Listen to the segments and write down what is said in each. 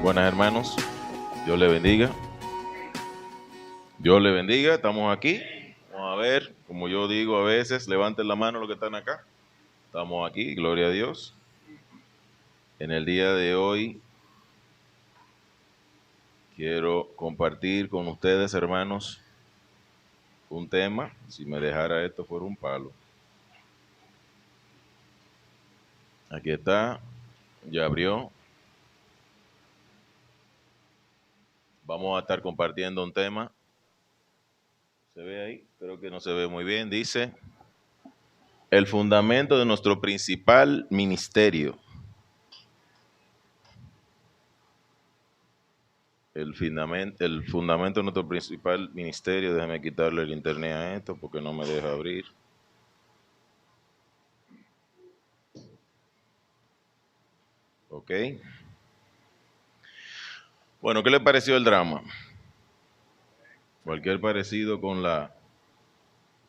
Buenas hermanos, Dios le bendiga. Dios le bendiga, estamos aquí. Vamos a ver, como yo digo a veces, levanten la mano los que están acá. Estamos aquí, gloria a Dios. En el día de hoy quiero compartir con ustedes, hermanos, un tema. Si me dejara esto fuera un palo. Aquí está, ya abrió. Vamos a estar compartiendo un tema. ¿Se ve ahí? Creo que no se ve muy bien. Dice, el fundamento de nuestro principal ministerio. El fundamento de nuestro principal ministerio. Déjame quitarle el internet a esto porque no me deja abrir. Ok. Bueno, ¿qué le pareció el drama? Cualquier parecido con la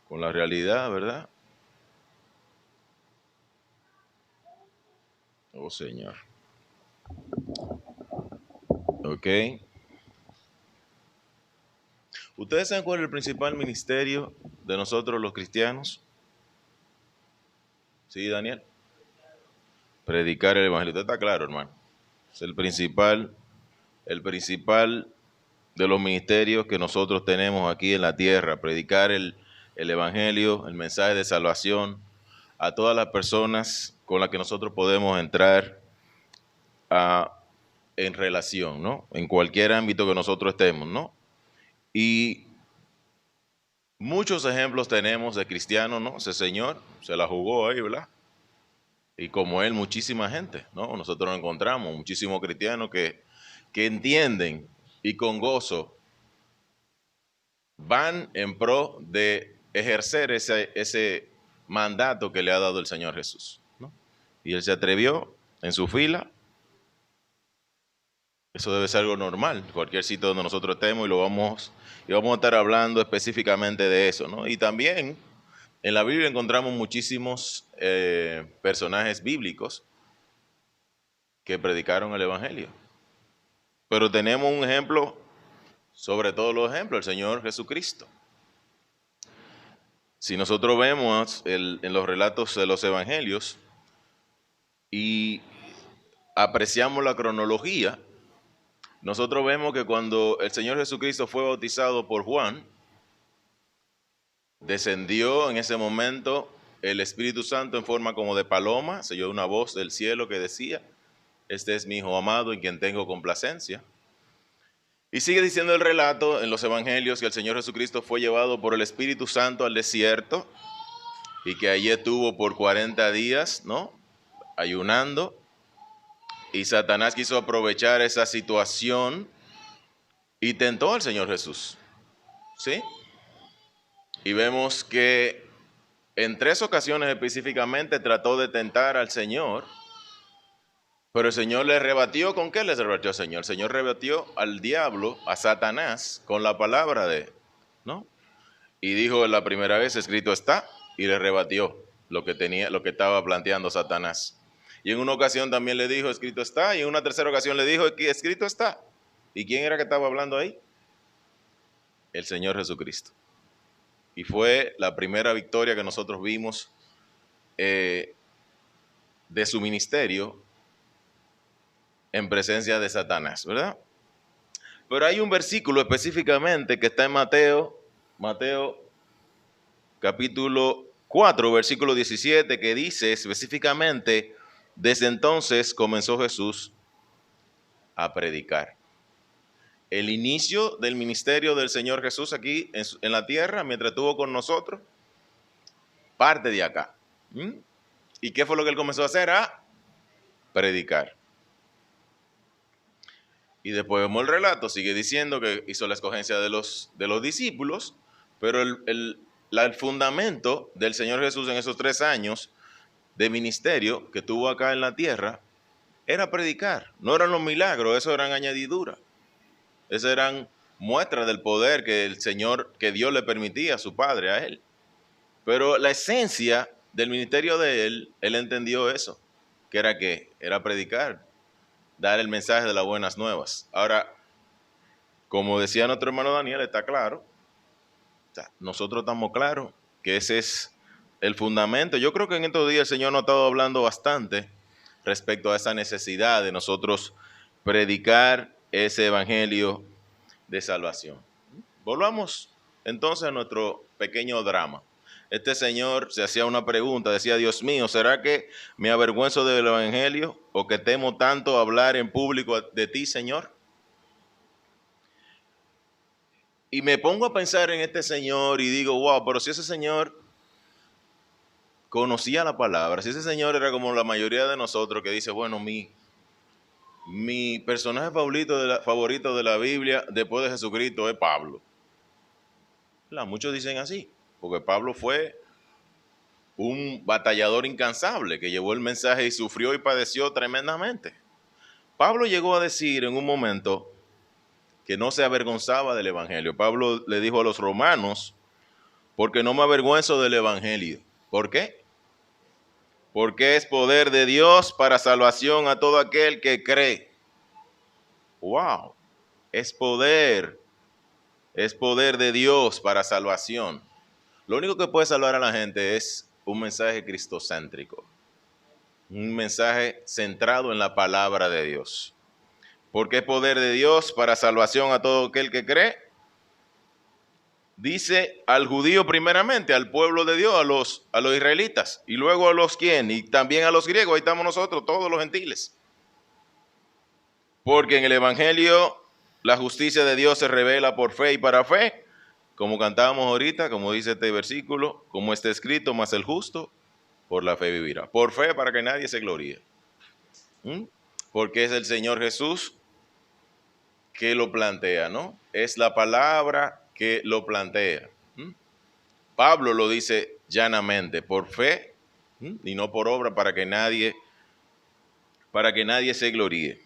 realidad, ¿verdad? Oh, Señor. Ok. ¿Ustedes saben cuál es el principal ministerio de nosotros los cristianos? Sí, Daniel. Predicar el evangelio. Está claro, hermano. Es el principal de los ministerios que nosotros tenemos aquí en la tierra. Predicar el evangelio, el mensaje de salvación a todas las personas con las que nosotros podemos entrar en relación, ¿no? En cualquier ámbito que nosotros estemos, ¿no? Y muchos ejemplos tenemos de cristianos, ¿no? Ese señor se la jugó ahí, ¿verdad? Y como él, muchísima gente, ¿no? Nosotros encontramos muchísimos cristianos que entienden y con gozo van en pro de ejercer ese mandato que le ha dado el Señor Jesús, ¿no? Y él se atrevió en su fila. Eso debe ser algo normal, cualquier sitio donde nosotros estemos, y vamos a estar hablando específicamente de eso, ¿no? Y también en la Biblia encontramos muchísimos personajes bíblicos que predicaron el Evangelio. Pero tenemos un ejemplo, sobre todos los ejemplos, el Señor Jesucristo. Si nosotros vemos en los relatos de los Evangelios y apreciamos la cronología, nosotros vemos que cuando el Señor Jesucristo fue bautizado por Juan, descendió en ese momento el Espíritu Santo en forma como de paloma, se oyó una voz del cielo que decía, este es mi Hijo amado en quien tengo complacencia. Y sigue diciendo el relato en los evangelios que el Señor Jesucristo fue llevado por el Espíritu Santo al desierto y que allí estuvo por 40 días, ¿no? Ayunando. Y Satanás quiso aprovechar esa situación y tentó al Señor Jesús, ¿sí? Y vemos que en 3 ocasiones específicamente trató de tentar al Señor, pero el Señor le rebatió. ¿Con qué le rebatió el Señor? El Señor rebatió al diablo, a Satanás, con la palabra de él, ¿no? Y dijo la primera vez, escrito está, y le rebatió lo que estaba planteando Satanás. Y en una ocasión también le dijo, escrito está, y en una tercera ocasión le dijo, escrito está. ¿Y quién era que estaba hablando ahí? El Señor Jesucristo. Y fue la primera victoria que nosotros vimos de su ministerio en presencia de Satanás, ¿verdad? Pero hay un versículo específicamente que está en Mateo capítulo 4, versículo 17, que dice específicamente, desde entonces comenzó Jesús a predicar. El inicio del ministerio del Señor Jesús aquí en la tierra, mientras estuvo con nosotros, parte de acá. ¿Y qué fue lo que él comenzó a hacer? A predicar. Y después vemos el relato, sigue diciendo que hizo la escogencia de los discípulos, pero el fundamento del Señor Jesús en esos 3 años de ministerio que tuvo acá en la tierra era predicar. No eran los milagros, eso eran añadiduras. Esas eran muestras del poder que el Señor, que Dios le permitía a su Padre, a él. Pero la esencia del ministerio de él entendió eso, que era predicar. dar el mensaje de las buenas nuevas. Ahora, como decía nuestro hermano Daniel, está claro, o sea, nosotros estamos claros que ese es el fundamento. Yo creo que en estos días el Señor nos ha estado hablando bastante respecto a esa necesidad de nosotros predicar ese evangelio de salvación. Volvamos entonces a nuestro pequeño drama. Este señor se hacía una pregunta, decía: Dios mío, ¿será que me avergüenzo del evangelio o que temo tanto hablar en público de ti, Señor? Y me pongo a pensar en este señor y digo: wow, pero si ese señor conocía la palabra, si ese señor era como la mayoría de nosotros que dice: bueno, mi personaje favorito de la Biblia después de Jesucristo es Pablo. Muchos dicen así, porque Pablo fue un batallador incansable que llevó el mensaje y sufrió y padeció tremendamente. Pablo llegó a decir en un momento que no se avergonzaba del evangelio. Pablo le dijo a los romanos: porque no me avergüenzo del evangelio. ¿Por qué? Porque es poder de Dios para salvación a todo aquel que cree. ¡Wow! Es poder de Dios para salvación. Lo único que puede salvar a la gente es un mensaje cristocéntrico, un mensaje centrado en la palabra de Dios. Porque es poder de Dios para salvación a todo aquel que cree. Dice al judío primeramente, al pueblo de Dios, a los israelitas, y luego a los quién, y también a los griegos. Ahí estamos nosotros, todos los gentiles. Porque en el evangelio la justicia de Dios se revela por fe y para fe, como cantábamos ahorita, como dice este versículo, como está escrito: mas el justo por la fe vivirá. Por fe, para que nadie se gloríe. Porque es el Señor Jesús que lo plantea, ¿no? Es la palabra que lo plantea. Pablo lo dice llanamente: por fe y no por obra, para que nadie se gloríe.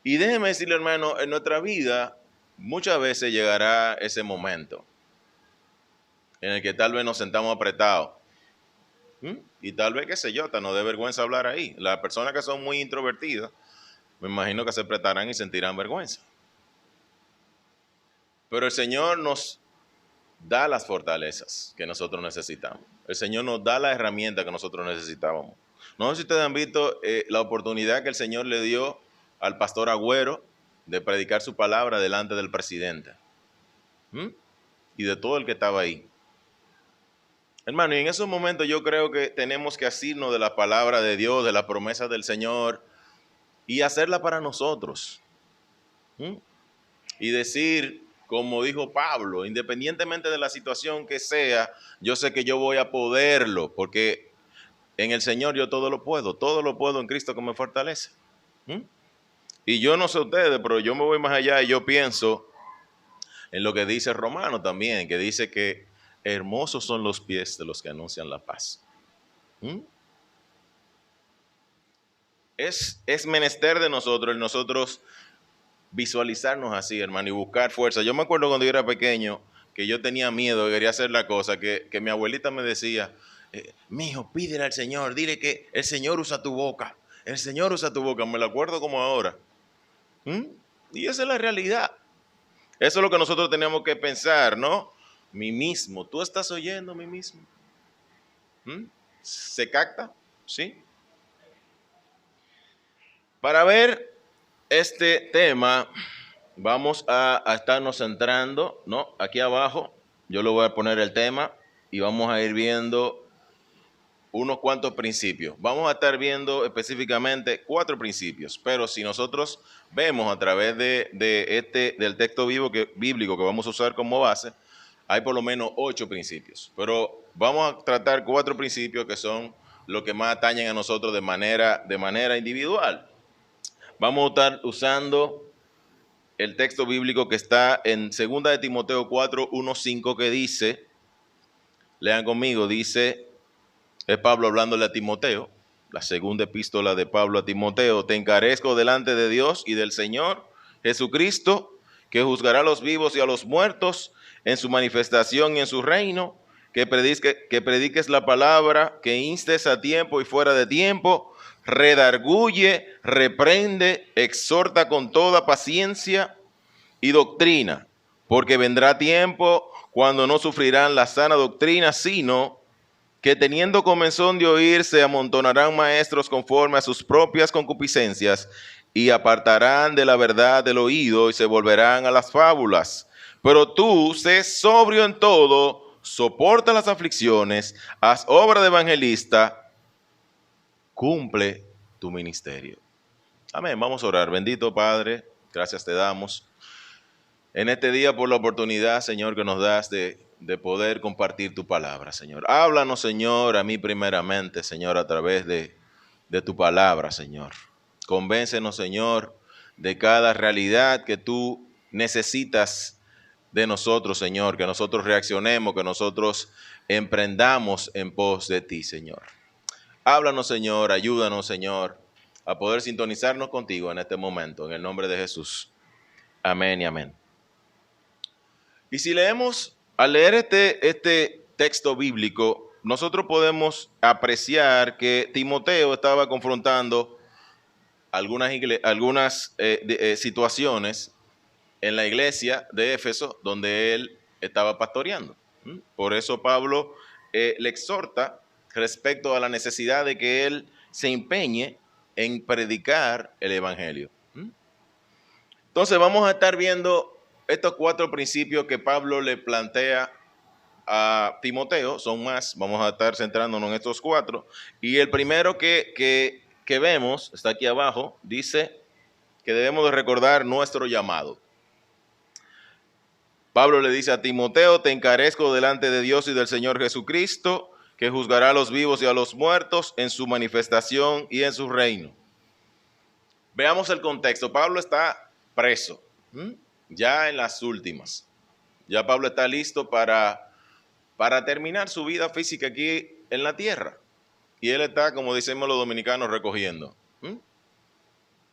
Y déjeme decirle, hermano, en nuestra vida muchas veces llegará ese momento en el que tal vez nos sentamos apretados. Y tal vez, qué sé yo, hasta nos dé vergüenza hablar ahí. Las personas que son muy introvertidas, me imagino que se apretarán y sentirán vergüenza. Pero el Señor nos da las fortalezas que nosotros necesitamos. El Señor nos da la herramienta que nosotros necesitábamos. No sé si ustedes han visto la oportunidad que el Señor le dio al pastor Agüero de predicar su palabra delante del presidente y de todo el que estaba ahí. Hermano, y en esos momentos yo creo que tenemos que asirnos de la palabra de Dios, de la promesa del Señor, y hacerla para nosotros. Y decir, como dijo Pablo: independientemente de la situación que sea, yo sé que yo voy a poderlo, porque en el Señor yo todo lo puedo en Cristo que me fortalece. Y yo no sé ustedes, pero yo me voy más allá y yo pienso en lo que dice Romano también, que dice que hermosos son los pies de los que anuncian la paz. Es menester de nosotros visualizarnos así, hermano, y buscar fuerza. Yo me acuerdo cuando yo era pequeño que yo tenía miedo, quería hacer la cosa, que mi abuelita me decía: mijo, pídele al Señor, dile que el Señor usa tu boca, el Señor usa tu boca. Me lo acuerdo como ahora. Y esa es la realidad. Eso es lo que nosotros tenemos que pensar, ¿no? Mí mismo, ¿tú estás oyendo mí mismo? ¿Se capta? ¿Sí? Para ver este tema, vamos a estarnos centrando, ¿no? Aquí abajo yo le voy a poner el tema y vamos a ir viendo unos cuantos principios. Vamos a estar viendo específicamente 4 principios, pero si nosotros vemos a través del texto bíblico que vamos a usar como base, hay por lo menos 8 principios. Pero vamos a tratar 4 principios que son los que más atañen a nosotros de manera individual. Vamos a estar usando el texto bíblico que está en 2 de Timoteo 4, 1, 5, que dice, lean conmigo, dice, es Pablo hablándole a Timoteo, la segunda epístola de Pablo a Timoteo: te encarezco delante de Dios y del Señor Jesucristo, que juzgará a los vivos y a los muertos en su manifestación y en su reino, que prediques la palabra, que instes a tiempo y fuera de tiempo, redarguye, reprende, exhorta con toda paciencia y doctrina, porque vendrá tiempo cuando no sufrirán la sana doctrina, sino que teniendo comezón de oír, se amontonarán maestros conforme a sus propias concupiscencias y apartarán de la verdad del oído y se volverán a las fábulas. Pero tú, sé sobrio en todo, soporta las aflicciones, haz obra de evangelista, cumple tu ministerio. Amén. Vamos a orar. Bendito Padre, gracias te damos en este día por la oportunidad, Señor, que nos das de poder compartir tu palabra, Señor. Háblanos, Señor, a mí primeramente, Señor, a través de tu palabra, Señor. Convéncenos, Señor, de cada realidad que tú necesitas de nosotros, Señor, que nosotros reaccionemos, que nosotros emprendamos en pos de ti, Señor. Háblanos, Señor, ayúdanos, Señor, a poder sintonizarnos contigo en este momento, en el nombre de Jesús. Amén y amén. Y si leemos, al leer este texto bíblico, nosotros podemos apreciar que Timoteo estaba confrontando algunas situaciones en la iglesia de Éfeso donde él estaba pastoreando. Por eso Pablo le exhorta respecto a la necesidad de que él se empeñe en predicar el evangelio. Entonces vamos a estar viendo estos 4 principios que Pablo le plantea a Timoteo. Son más, vamos a estar centrándonos en estos 4. Y el primero que vemos, está aquí abajo, dice que debemos de recordar nuestro llamado. Pablo le dice a Timoteo: te encarezco delante de Dios y del Señor Jesucristo, que juzgará a los vivos y a los muertos en su manifestación y en su reino. Veamos el contexto. Pablo está preso, ya en las últimas. Ya Pablo está listo para terminar su vida física aquí en la tierra. Y él está, como decimos los dominicanos, recogiendo.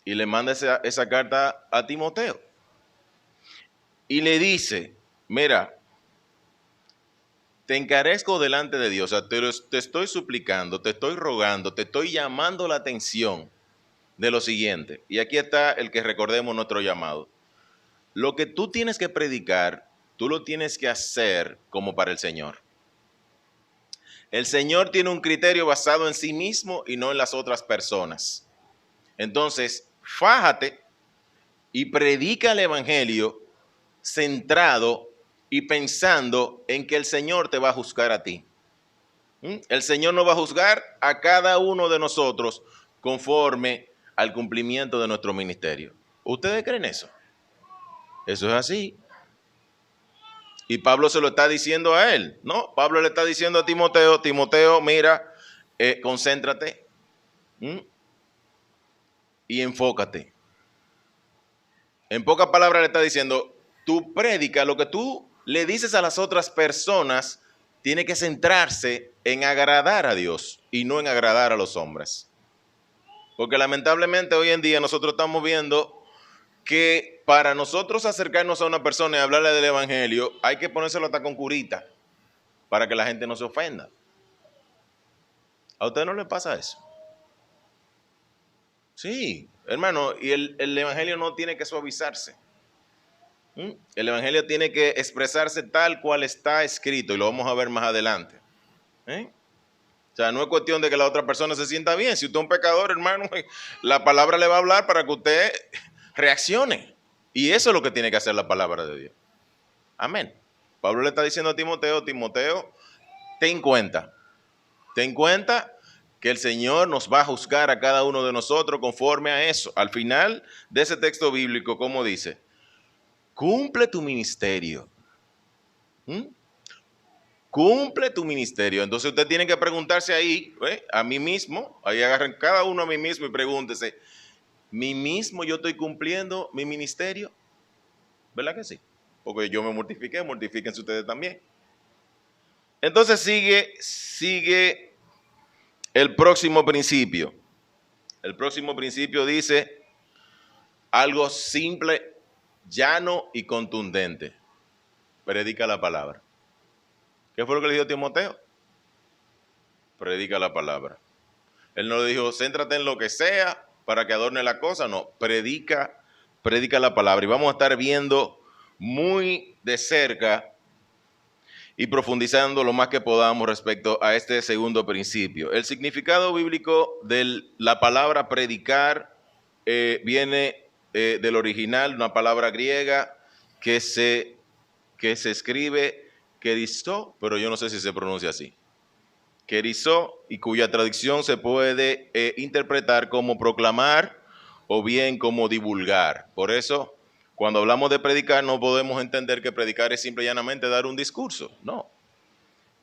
Y le manda esa carta a Timoteo. Y le dice: mira, te encarezco delante de Dios, o sea, te estoy suplicando, te estoy rogando, te estoy llamando la atención de lo siguiente. Y aquí está el que recordemos nuestro llamado. Lo que tú tienes que predicar, tú lo tienes que hacer como para el Señor. El Señor tiene un criterio basado en sí mismo y no en las otras personas. Entonces, fájate y predica el evangelio centrado y pensando en que el Señor te va a juzgar a ti. El Señor nos va a juzgar a cada uno de nosotros conforme al cumplimiento de nuestro ministerio. ¿Ustedes creen eso? Eso es así. Y Pablo se lo está diciendo a él, ¿no? Pablo le está diciendo a Timoteo: Timoteo, mira, concéntrate y enfócate. En pocas palabras le está diciendo: tú predica, lo que tú le dices a las otras personas tiene que centrarse en agradar a Dios y no en agradar a los hombres. Porque lamentablemente hoy en día nosotros estamos viendo que para nosotros acercarnos a una persona y hablarle del evangelio hay que ponérselo hasta con curita para que la gente no se ofenda. ¿A usted no le pasa eso? Sí, hermano, y el evangelio no tiene que suavizarse. El evangelio tiene que expresarse tal cual está escrito, y lo vamos a ver más adelante. O sea, no es cuestión de que la otra persona se sienta bien. Si usted es un pecador, hermano, la palabra le va a hablar para que usted reaccione. Y eso es lo que tiene que hacer la palabra de Dios. Amén. Pablo le está diciendo a Timoteo: Timoteo, ten cuenta que el Señor nos va a juzgar a cada uno de nosotros conforme a eso. Al final de ese texto bíblico, ¿cómo dice? Cumple tu ministerio. Cumple tu ministerio. Entonces usted tiene que preguntarse ahí, a mí mismo, ahí agarren cada uno a mí mismo y pregúntese: ¿mí mismo yo estoy cumpliendo mi ministerio? ¿Verdad que sí? Porque yo me mortifiqué, mortifíquense ustedes también. Entonces sigue el próximo principio. El próximo principio dice algo simple, llano y contundente. Predica la palabra. ¿Qué fue lo que le dijo Timoteo? Predica la palabra. Él no le dijo, céntrate en lo que sea para que adorne la cosa. No, predica la palabra. Y vamos a estar viendo muy de cerca y profundizando lo más que podamos respecto a este segundo principio. El significado bíblico de la palabra predicar viene del original, una palabra griega que se escribe kerizó, pero yo no sé si se pronuncia así. Kerizó, y cuya traducción se puede interpretar como proclamar o bien como divulgar. Por eso, cuando hablamos de predicar, no podemos entender que predicar es simple y llanamente dar un discurso. No.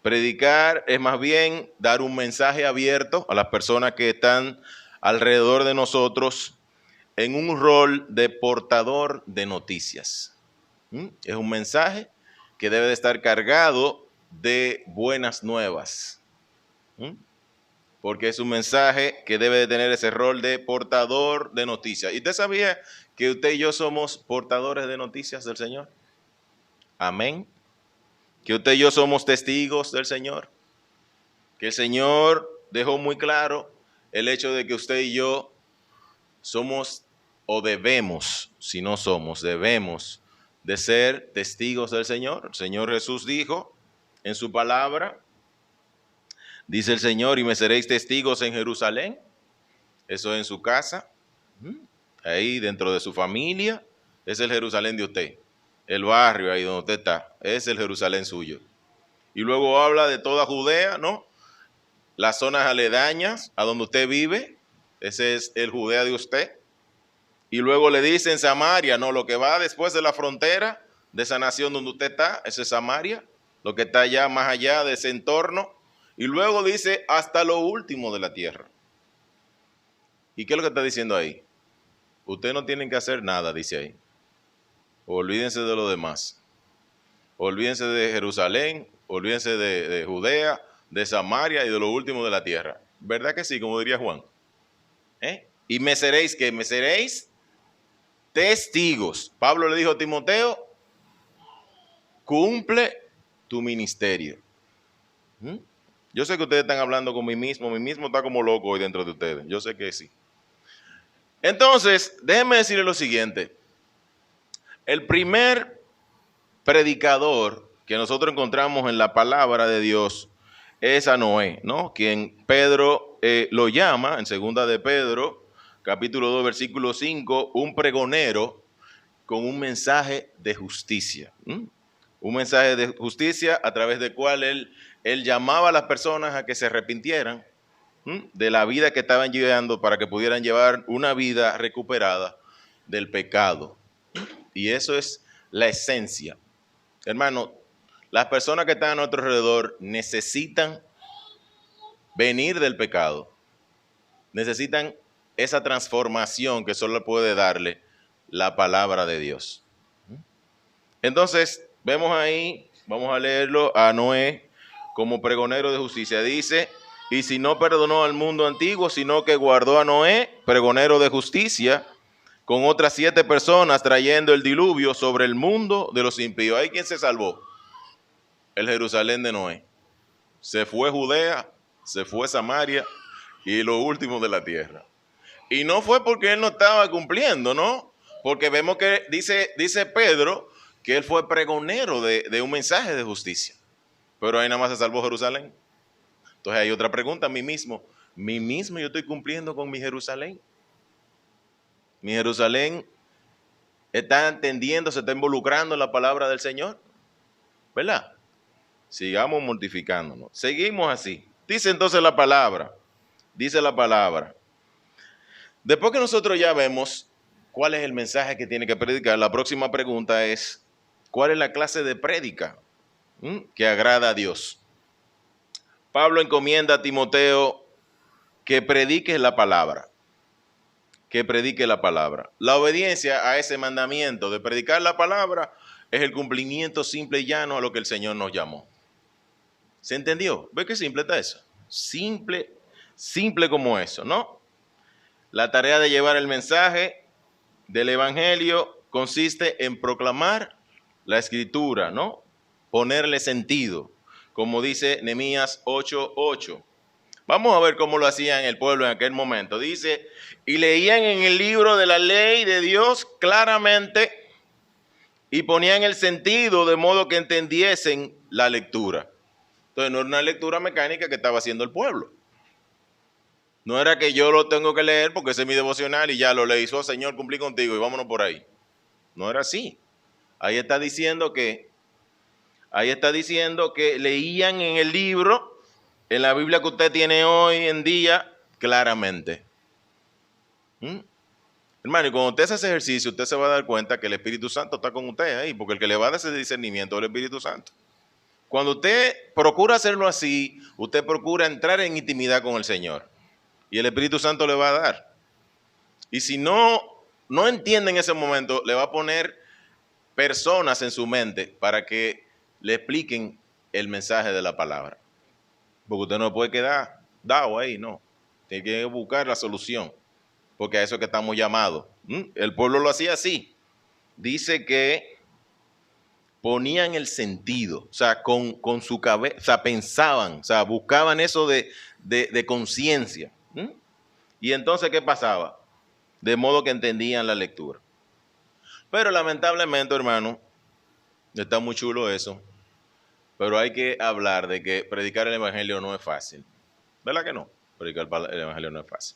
Predicar es más bien dar un mensaje abierto a las personas que están alrededor de nosotros en un rol de portador de noticias. Es un mensaje que debe de estar cargado de buenas nuevas. Porque es un mensaje que debe de tener ese rol de portador de noticias. ¿Y usted sabía que usted y yo somos portadores de noticias del Señor? Amén. Que usted y yo somos testigos del Señor. Que el Señor dejó muy claro el hecho de que usted y yo somos o debemos, si no somos, debemos de ser testigos del Señor. El Señor Jesús dijo en su palabra, dice el Señor, y me seréis testigos en Jerusalén, eso en su casa, ahí dentro de su familia, es el Jerusalén de usted. El barrio ahí donde usted está, es el Jerusalén suyo. Y luego habla de toda Judea, ¿no? Las zonas aledañas a donde usted vive, ese es el Judea de usted. Y luego le dice en Samaria, no, lo que va después de la frontera de esa nación donde usted está, ese es Samaria, lo que está allá más allá de ese entorno. Y luego dice hasta lo último de la tierra. ¿Y qué es lo que está diciendo ahí? Ustedes no tienen que hacer nada, dice ahí. Olvídense de lo demás. Olvídense de Jerusalén, olvídense de Judea, de Samaria y de lo último de la tierra. ¿Verdad que sí? Como diría Juan. Y me seréis, ¿qué? Me seréis testigos. Pablo le dijo a Timoteo, cumple tu ministerio. Yo sé que ustedes están hablando con mí mismo está como loco hoy dentro de ustedes. Yo sé que sí. Entonces, déjenme decirles lo siguiente. El primer predicador que nosotros encontramos en la palabra de Dios es a Noé, ¿no? Quien Pedro lo llama, en segunda de Pedro, capítulo 2, versículo 5, un pregonero con un mensaje de justicia. Un mensaje de justicia a través del cual él llamaba a las personas a que se arrepintieran de la vida que estaban llevando para que pudieran llevar una vida recuperada del pecado. Y eso es la esencia. Hermano, las personas que están a nuestro alrededor necesitan venir del pecado. Necesitan esa transformación que solo puede darle la palabra de Dios. Entonces, vemos ahí, vamos a leerlo, a Noé como pregonero de justicia. Dice, y si no perdonó al mundo antiguo, sino que guardó a Noé, pregonero de justicia, con otras 7 personas trayendo el diluvio sobre el mundo de los impíos. ¿Hay quien se salvó? El Jerusalén de Noé. Se fue Judea, se fue Samaria y lo último de la tierra. Y no fue porque él no estaba cumpliendo, ¿no? Porque vemos que dice Pedro que él fue pregonero de un mensaje de justicia. Pero ahí nada más se salvó Jerusalén. Entonces hay otra pregunta a mí mismo. Yo estoy cumpliendo con mi Jerusalén. Mi Jerusalén está entendiendo, se está involucrando en la palabra del Señor. ¿Verdad? Sigamos mortificándonos. Seguimos así. Dice entonces la palabra. Dice la palabra. Después que nosotros ya vemos cuál es el mensaje que tiene que predicar, la próxima pregunta es, ¿cuál es la clase de prédica que agrada a Dios? Pablo encomienda a Timoteo que predique la palabra. Que predique la palabra. La obediencia a ese mandamiento de predicar la palabra es el cumplimiento simple y llano a lo que el Señor nos llamó. ¿Se entendió? ¿Ve qué simple está eso? Simple como eso, ¿no? La tarea de llevar el mensaje del evangelio consiste en proclamar la escritura, ¿no? Ponerle sentido. como dice Nehemías 8:8. Vamos a ver cómo lo hacían el pueblo en aquel momento. Dice, y leían en el libro de la ley de Dios claramente y ponían el sentido de modo que entendiesen la lectura. Entonces no era una lectura mecánica que estaba haciendo el pueblo. No era que yo lo tengo que leer porque ese es mi devocional y ya lo leí, oh, Señor, cumplí contigo y vámonos por ahí. No era así. Ahí está diciendo que leían en el libro, en la Biblia que usted tiene hoy en día, claramente. Hermano, y cuando usted hace ese ejercicio, usted se va a dar cuenta que el Espíritu Santo está con usted ahí, porque el que le va a dar ese discernimiento es el Espíritu Santo. Cuando usted procura hacerlo así, usted procura entrar en intimidad con el Señor. Y el Espíritu Santo le va a dar. Y si no entiende en ese momento, le va a poner personas en su mente para que le expliquen el mensaje de la palabra. Porque usted no puede quedar dado ahí, no. Tiene que buscar la solución, porque a eso es que estamos llamados. El pueblo lo hacía así. Dice que ponían el sentido, o sea, con su cabeza, o sea, pensaban, o sea, buscaban eso de conciencia. Y entonces, ¿qué pasaba? De modo que entendían la lectura. Pero lamentablemente, hermano, está muy chulo eso, pero hay que hablar de que predicar el evangelio no es fácil. ¿Verdad que no? Predicar el evangelio no es fácil.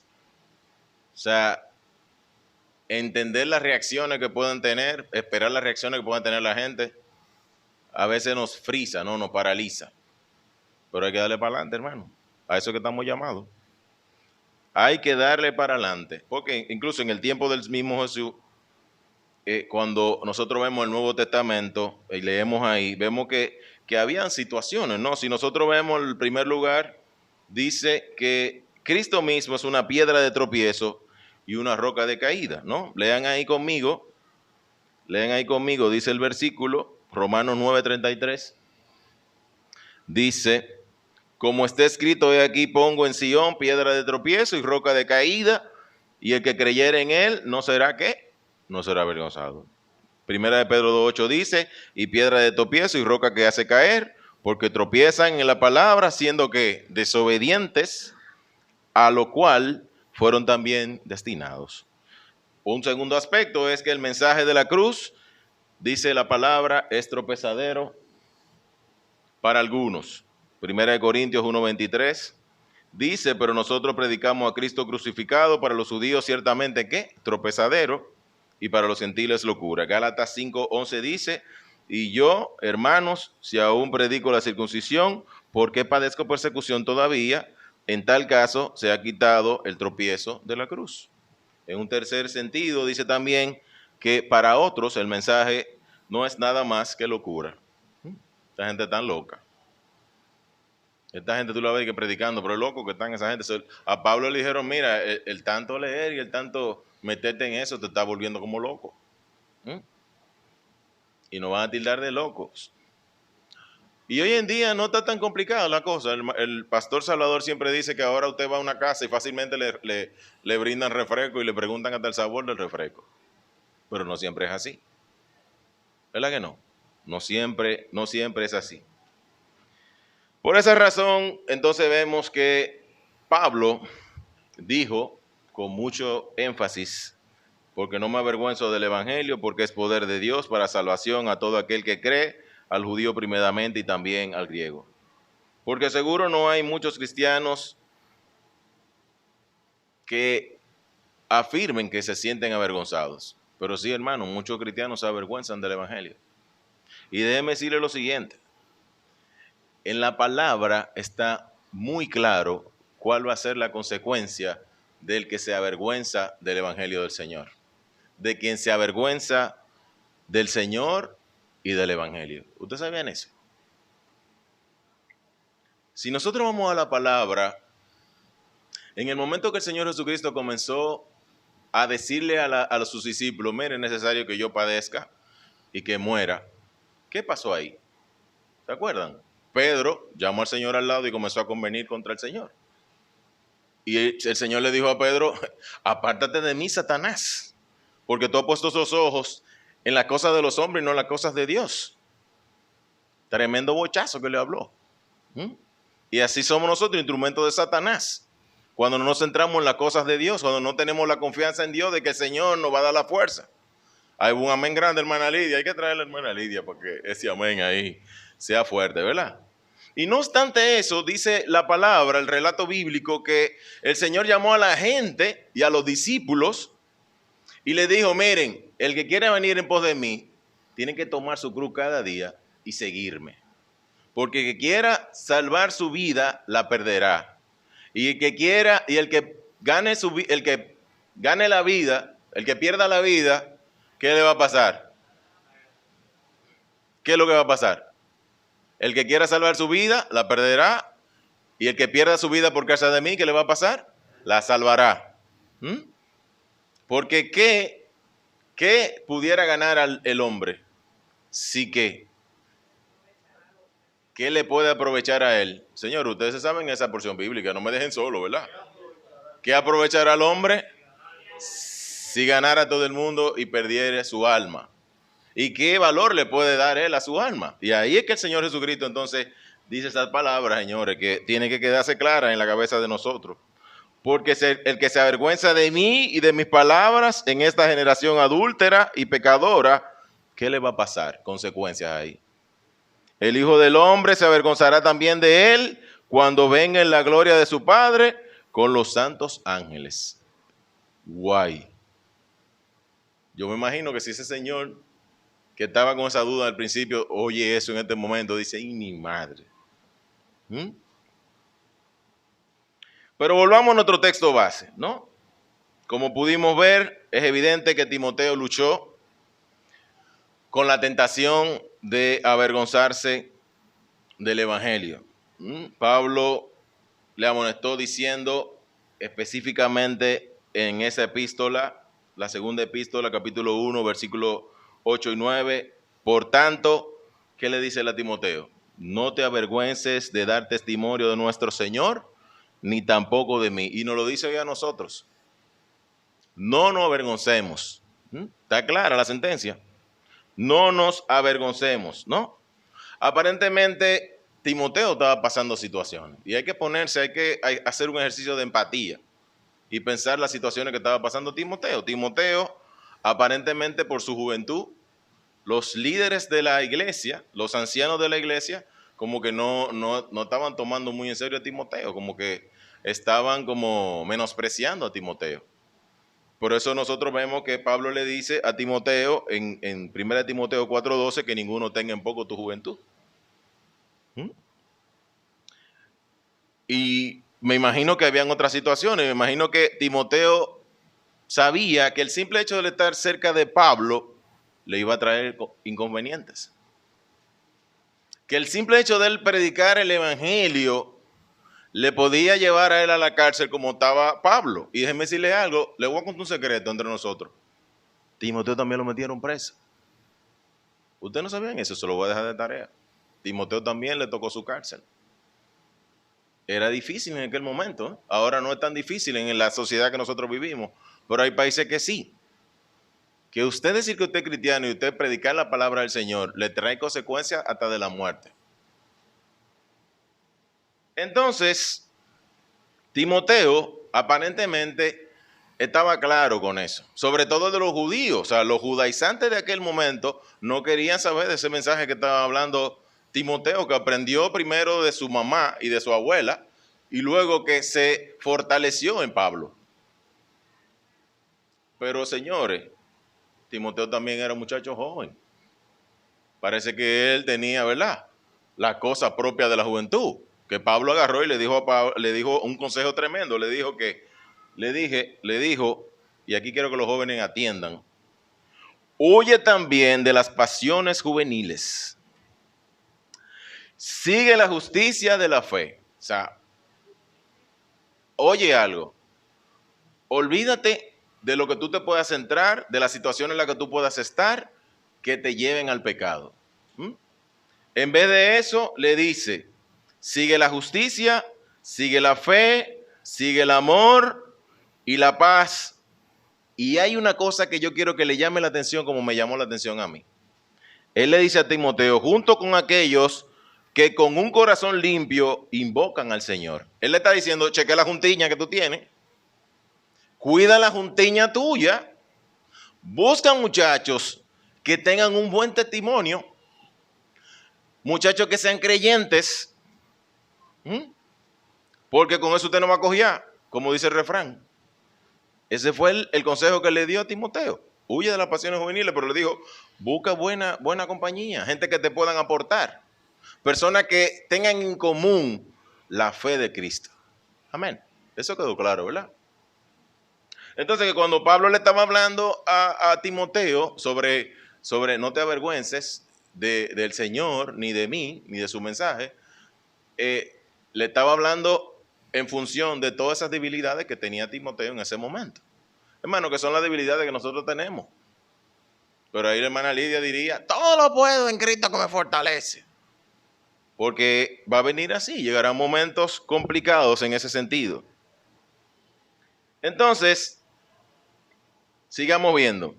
O sea, entender las reacciones que pueden tener, esperar las reacciones que puedan tener la gente, a veces nos frisa, ¿no? Nos paraliza. Pero hay que darle para adelante, hermano. A eso que estamos llamados. Hay que darle para adelante. Porque incluso en el tiempo del mismo Jesús, cuando nosotros vemos el Nuevo Testamento y leemos ahí, vemos que habían situaciones, ¿no? Si nosotros vemos el primer lugar, dice que Cristo mismo es una piedra de tropiezo y una roca de caída, ¿no? Lean ahí conmigo, dice el versículo, Romanos 9:33, dice, como está escrito, he aquí pongo en Sión piedra de tropiezo y roca de caída, y el que creyere en él no será ¿qué? No será avergonzado. Primera de Pedro 2:8 dice, y piedra de tropiezo y roca que hace caer, porque tropiezan en la palabra, siendo que desobedientes, a lo cual fueron también destinados. Un segundo aspecto es que el mensaje de la cruz, dice la palabra, es tropezadero para algunos. Primera de Corintios 1:23 dice, pero nosotros predicamos a Cristo crucificado, para los judíos ciertamente ¿qué? Tropezadero, y para los gentiles locura. Gálatas 5:11 dice, y yo, hermanos, si aún predico la circuncisión, ¿por qué padezco persecución todavía? En tal caso se ha quitado el tropiezo de la cruz. En un tercer sentido dice también que para otros el mensaje no es nada más que locura. Esta gente tan loca. Esta gente tú la ves que predicando, pero es loco que están esa gente. A Pablo le dijeron, mira, el tanto leer y el tanto meterte en eso te está volviendo como loco. Y nos van a tildar de locos. Y hoy en día no está tan complicada la cosa. El pastor Salvador siempre dice que ahora usted va a una casa y fácilmente le brindan refresco y le preguntan hasta el sabor del refresco. Pero no siempre es así. ¿Verdad que no? No siempre es así. Por esa razón, entonces vemos que Pablo dijo con mucho énfasis, porque no me avergüenzo del evangelio, porque es poder de Dios para salvación a todo aquel que cree, al judío primeramente y también al griego. Porque seguro no hay muchos cristianos que afirmen que se sienten avergonzados. Pero sí, hermano, muchos cristianos se avergüenzan del evangelio. Y déjeme decirle lo siguiente. En la palabra está muy claro cuál va a ser la consecuencia del que se avergüenza del evangelio del Señor. De quien se avergüenza del Señor y del evangelio. ¿Ustedes sabían eso? Si nosotros vamos a la palabra, en el momento que el Señor Jesucristo comenzó a decirle a sus discípulos, miren, es necesario que yo padezca y que muera, ¿qué pasó ahí? ¿Se acuerdan? Pedro llamó al Señor al lado y comenzó a convenir contra el Señor. Y el Señor le dijo a Pedro, apártate de mí, Satanás, porque tú has puesto esos ojos en las cosas de los hombres y no en las cosas de Dios. Tremendo bochazo que le habló. ¿Mm? Y así somos nosotros, instrumentos de Satanás. Cuando no nos centramos en las cosas de Dios, cuando no tenemos la confianza en Dios de que el Señor nos va a dar la fuerza. Hay un amén grande, hermana Lidia. Hay que traerle a la hermana Lidia porque ese amén ahí sea fuerte, ¿verdad? Y no obstante eso, dice la palabra, el relato bíblico, que el Señor llamó a la gente y a los discípulos y le dijo, miren, el que quiera venir en pos de mí, tiene que tomar su cruz cada día y seguirme. Porque el que quiera salvar su vida, la perderá. Y el que quiera, y el que gane la vida, el que pierda la vida, ¿qué le va a pasar? ¿Qué es lo que va a pasar? El que quiera salvar su vida, la perderá. Y el que pierda su vida por causa de mí, ¿qué le va a pasar? La salvará. ¿Mm? Porque ¿qué pudiera ganar el hombre? Sí que. ¿Qué le puede aprovechar a él? Señor, ustedes saben esa porción bíblica, no me dejen solo, ¿verdad? ¿Qué aprovechará al hombre si ganara todo el mundo y perdiera su alma? ¿Y qué valor le puede dar él a su alma? Y ahí es que el Señor Jesucristo entonces dice esas palabras, señores, que tiene que quedarse clara en la cabeza de nosotros. Porque el que se avergüenza de mí y de mis palabras en esta generación adúltera y pecadora, ¿qué le va a pasar? Consecuencias ahí. El Hijo del Hombre se avergonzará también de él cuando venga en la gloria de su Padre con los santos ángeles. Guay. Yo me imagino que si ese señor que estaba con esa duda al principio oye eso en este momento, dice, ¡y mi madre! ¿Mm? Pero volvamos a nuestro texto base, ¿no? Como pudimos ver, es evidente que Timoteo luchó con la tentación de avergonzarse del Evangelio. Pablo le amonestó diciendo específicamente en esa epístola, la segunda epístola, capítulo 1, versículos 8 y 9, por tanto, ¿qué le dice a Timoteo? No te avergüences de dar testimonio de nuestro Señor, ni tampoco de mí. Y nos lo dice hoy a nosotros. No nos avergoncemos. Está clara la sentencia. No nos avergoncemos, ¿no? Aparentemente, Timoteo estaba pasando situaciones y hay que hacer un ejercicio de empatía y pensar las situaciones que estaba pasando Timoteo. Timoteo, aparentemente por su juventud, los líderes de la iglesia, los ancianos de la iglesia, como que no estaban tomando muy en serio a Timoteo, como que estaban como menospreciando a Timoteo. Por eso nosotros vemos que Pablo le dice a Timoteo en 1 Timoteo 4:12 que ninguno tenga en poco tu juventud. Y me imagino que habían otras situaciones. Me imagino que Timoteo sabía que el simple hecho de estar cerca de Pablo le iba a traer inconvenientes. Que el simple hecho de él predicar el evangelio le podía llevar a él a la cárcel como estaba Pablo. Y déjenme decirle algo, le voy a contar un secreto entre nosotros. Timoteo también lo metieron preso. Ustedes no sabían eso, se lo voy a dejar de tarea. Timoteo también le tocó su cárcel. Era difícil en aquel momento, ¿eh? Ahora no es tan difícil en la sociedad que nosotros vivimos, pero hay países que sí. Que usted decir que usted es cristiano y usted predicar la palabra del Señor le trae consecuencias hasta de la muerte. Entonces, Timoteo aparentemente estaba claro con eso, sobre todo de los judíos. O sea, los judaizantes de aquel momento no querían saber de ese mensaje que estaba hablando Timoteo, que aprendió primero de su mamá y de su abuela, y luego que se fortaleció en Pablo. Pero señores, Timoteo también era un muchacho joven. Parece que él tenía, ¿verdad?, la cosa propia de la juventud. Que Pablo agarró y le dijo un consejo tremendo. Le dijo, y aquí quiero que los jóvenes atiendan, huye también de las pasiones juveniles. Sigue la justicia de la fe. O sea, oye algo. Olvídate de lo que tú te puedas centrar, de la situación en la que tú puedas estar, que te lleven al pecado. En vez de eso, le dice, sigue la justicia, sigue la fe, sigue el amor y la paz. Y hay una cosa que yo quiero que le llame la atención como me llamó la atención a mí. Él le dice a Timoteo, junto con aquellos que con un corazón limpio invocan al Señor. Él le está diciendo, cheque la juntiña que tú tienes, cuida la juntiña tuya, busca muchachos que tengan un buen testimonio, muchachos que sean creyentes, porque con eso usted no va a cojear, como dice el refrán. Ese fue el consejo que le dio a Timoteo. Huye de las pasiones juveniles, pero le dijo, busca buena compañía, gente que te puedan aportar, personas que tengan en común la fe de Cristo. Amén. Eso quedó claro, ¿verdad? Entonces, que cuando Pablo le estaba hablando a Timoteo sobre no te avergüences del Señor, ni de mí, ni de su mensaje, le estaba hablando en función de todas esas debilidades que tenía Timoteo en ese momento. Hermano, que son las debilidades que nosotros tenemos. Pero ahí la hermana Lidia diría, todo lo puedo en Cristo que me fortalece. Porque va a venir así, llegarán momentos complicados en ese sentido. Entonces, sigamos viendo.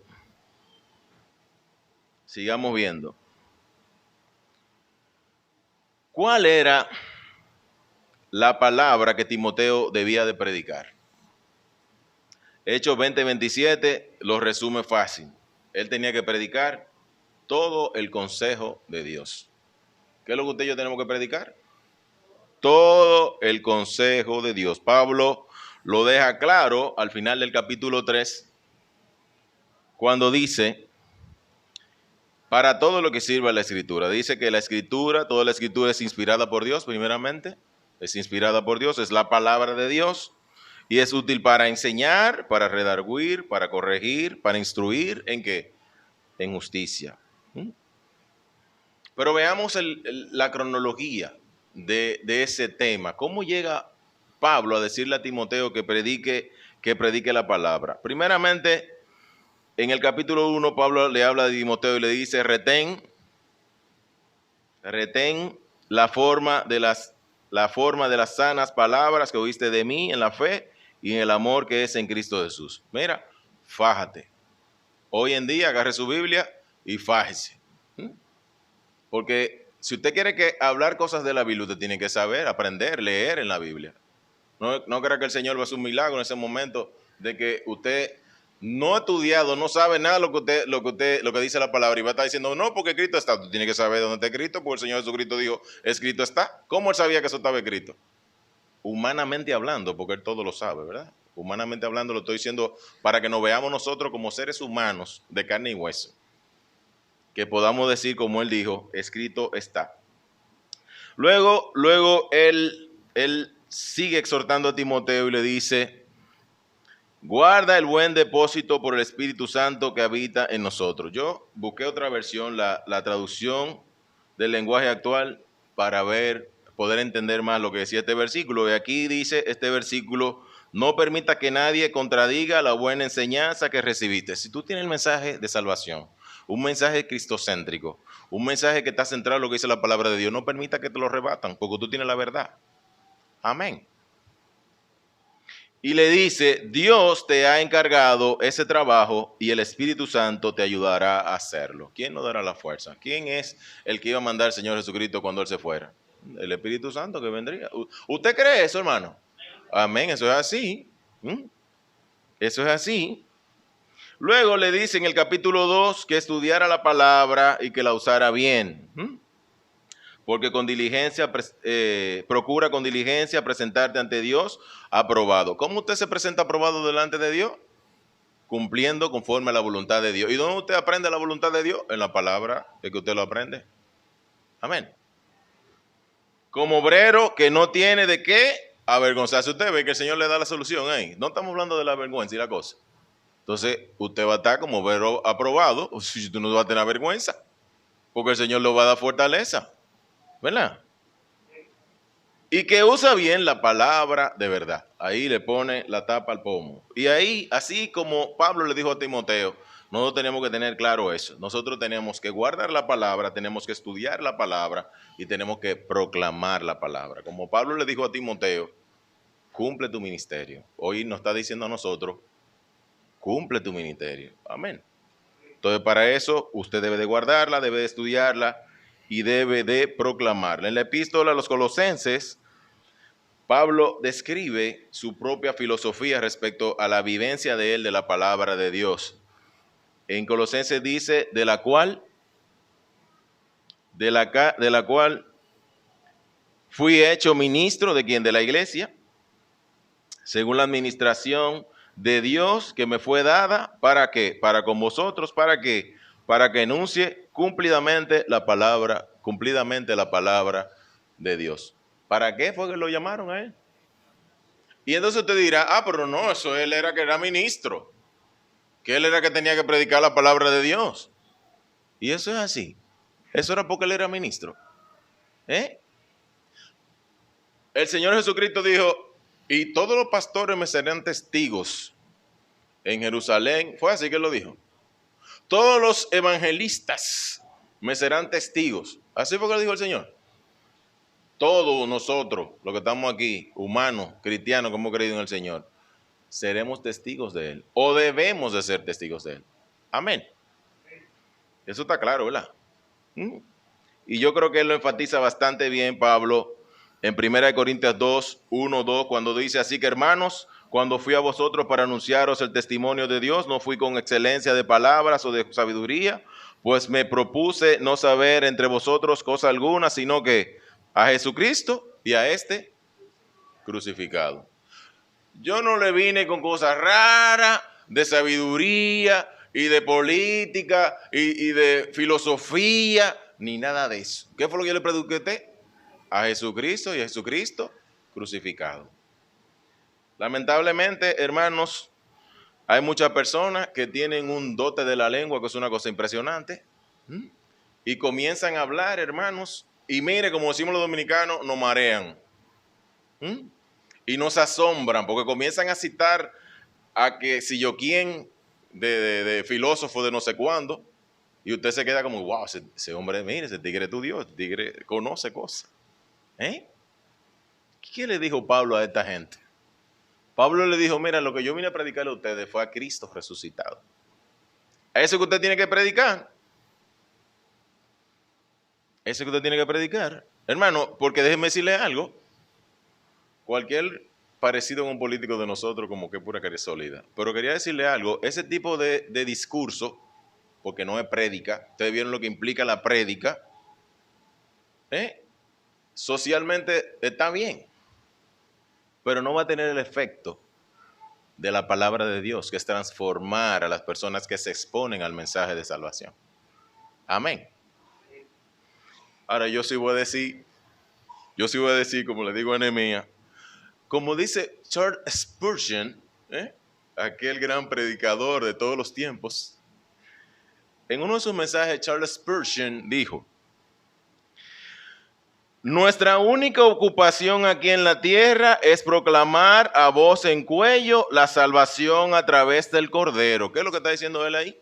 ¿Cuál era la palabra que Timoteo debía de predicar? Hechos 20:27 lo resume fácil. Él tenía que predicar todo el consejo de Dios. ¿Qué es lo que usted y yo tenemos que predicar? Todo el consejo de Dios. Pablo lo deja claro al final del capítulo 3, cuando dice, para todo lo que sirva la Escritura. Dice que toda la Escritura es inspirada por Dios, primeramente. Es inspirada por Dios, es la palabra de Dios. Y es útil para enseñar, para redarguir, para corregir, para instruir, ¿en qué? En justicia. Pero veamos la cronología de ese tema. ¿Cómo llega Pablo a decirle a Timoteo que predique la palabra? Primeramente, en el capítulo 1, Pablo le habla de Timoteo y le dice, retén la forma de las sanas palabras que oíste de mí en la fe y en el amor que es en Cristo Jesús. Mira, fájate. Hoy en día agarre su Biblia y fájese. Porque si usted quiere hablar cosas de la Biblia, usted tiene que saber, aprender, leer en la Biblia. No crea que el Señor va a hacer un milagro en ese momento de que usted no ha estudiado, no sabe nada lo que dice la palabra y va a estar diciendo, no, porque escrito está. Tú tienes que saber dónde está escrito, porque el Señor Jesucristo dijo, escrito está. ¿Cómo él sabía que eso estaba escrito? Humanamente hablando, porque él todo lo sabe, ¿verdad? Humanamente hablando lo estoy diciendo para que nos veamos nosotros como seres humanos de carne y hueso. Que podamos decir, como él dijo, escrito está. Luego él sigue exhortando a Timoteo y le dice, guarda el buen depósito por el Espíritu Santo que habita en nosotros. Yo busqué otra versión, la traducción del lenguaje actual, para poder entender más lo que decía este versículo. Y aquí dice este versículo, no permita que nadie contradiga la buena enseñanza que recibiste. Si tú tienes el mensaje de salvación, un mensaje cristocéntrico, un mensaje que está centrado en lo que dice la palabra de Dios, no permita que te lo rebatan, porque tú tienes la verdad. Amén. Y le dice, Dios te ha encargado ese trabajo y el Espíritu Santo te ayudará a hacerlo. ¿Quién nos dará la fuerza? ¿Quién es el que iba a mandar al Señor Jesucristo cuando Él se fuera? El Espíritu Santo que vendría. ¿Usted cree eso, hermano? Amén, eso es así. Eso es así. Luego le dice en el capítulo 2 que estudiara la palabra y que la usara bien. Porque con diligencia, procura con diligencia presentarte ante Dios aprobado. ¿Cómo usted se presenta aprobado delante de Dios? Cumpliendo conforme a la voluntad de Dios. ¿Y dónde usted aprende la voluntad de Dios? En la palabra de que usted lo aprende. Amén. Como obrero que no tiene de qué avergonzarse. Usted ve que el Señor le da la solución ahí. No estamos hablando de la vergüenza y la cosa. Entonces, usted va a estar como obrero aprobado, si tú no vas a tener vergüenza, porque el Señor le va a dar fortaleza, ¿verdad? Y que usa bien la palabra de verdad. Ahí le pone la tapa al pomo. Y ahí, así como Pablo le dijo a Timoteo, nosotros tenemos que tener claro eso. Nosotros tenemos que guardar la palabra, tenemos que estudiar la palabra y tenemos que proclamar la palabra. Como Pablo le dijo a Timoteo, cumple tu ministerio. Hoy nos está diciendo a nosotros, cumple tu ministerio. Amén. Entonces, para eso, usted debe de guardarla, debe de estudiarla y debe de proclamarla. En la epístola a los Colosenses, Pablo describe su propia filosofía respecto a la vivencia de él de la palabra de Dios. En Colosenses dice, de la cual fui hecho ministro de quién, de la iglesia, según la administración de Dios que me fue dada, ¿para qué? Para con vosotros, ¿para qué? Para que enuncie cumplidamente la palabra de Dios. ¿Para qué fue que lo llamaron a él? Y entonces usted dirá, pero no, eso él era que era ministro, que él era que tenía que predicar la palabra de Dios. Y eso es así. Eso era porque él era ministro. El Señor Jesucristo dijo, y todos los pastores me serán testigos en Jerusalén. Fue así que lo dijo. Todos los evangelistas me serán testigos. Así fue que lo dijo el Señor. Todos nosotros, los que estamos aquí, humanos, cristianos que hemos creído en el Señor, seremos testigos de Él. O debemos de ser testigos de Él. Amén. Eso está claro, ¿verdad? Y yo creo que Él lo enfatiza bastante bien, Pablo, en 1 Corintios 2, 1, 2, cuando dice, así que hermanos, cuando fui a vosotros para anunciaros el testimonio de Dios, no fui con excelencia de palabras o de sabiduría, pues me propuse no saber entre vosotros cosa alguna, sino que a Jesucristo y a este crucificado. Yo no le vine con cosas raras de sabiduría y de política y de filosofía, ni nada de eso. ¿Qué fue lo que yo le prediqué a usted? A Jesucristo y a Jesucristo crucificado. Lamentablemente, hermanos, hay muchas personas que tienen un dote de la lengua, que es una cosa impresionante, y comienzan a hablar, hermanos, y mire, como decimos los dominicanos, nos marean. Y nos asombran, porque comienzan a citar a que si yo quién, de filósofo de no sé cuándo, y usted se queda como, wow, ese hombre, mire, ese tigre es tu Dios, ese tigre conoce cosas. ¿Qué le dijo Pablo a esta gente? Pablo le dijo, mira, lo que yo vine a predicarle a ustedes fue a Cristo resucitado. A eso que usted tiene que predicar. Eso que usted tiene que predicar. Hermano, porque déjeme decirle algo. Cualquier parecido con un político de nosotros como que es pura cara sólida. Pero quería decirle algo. Ese tipo de discurso, porque no es prédica, ustedes vieron lo que implica la prédica, socialmente está bien, pero no va a tener el efecto de la palabra de Dios, que es transformar a las personas que se exponen al mensaje de salvación. Amén. Ahora yo sí voy a decir, como le digo a Nehemías, como dice Charles Spurgeon, aquel gran predicador de todos los tiempos, en uno de sus mensajes Charles Spurgeon dijo, nuestra única ocupación aquí en la tierra es proclamar a voz en cuello la salvación a través del Cordero. ¿Qué es lo que está diciendo él ahí?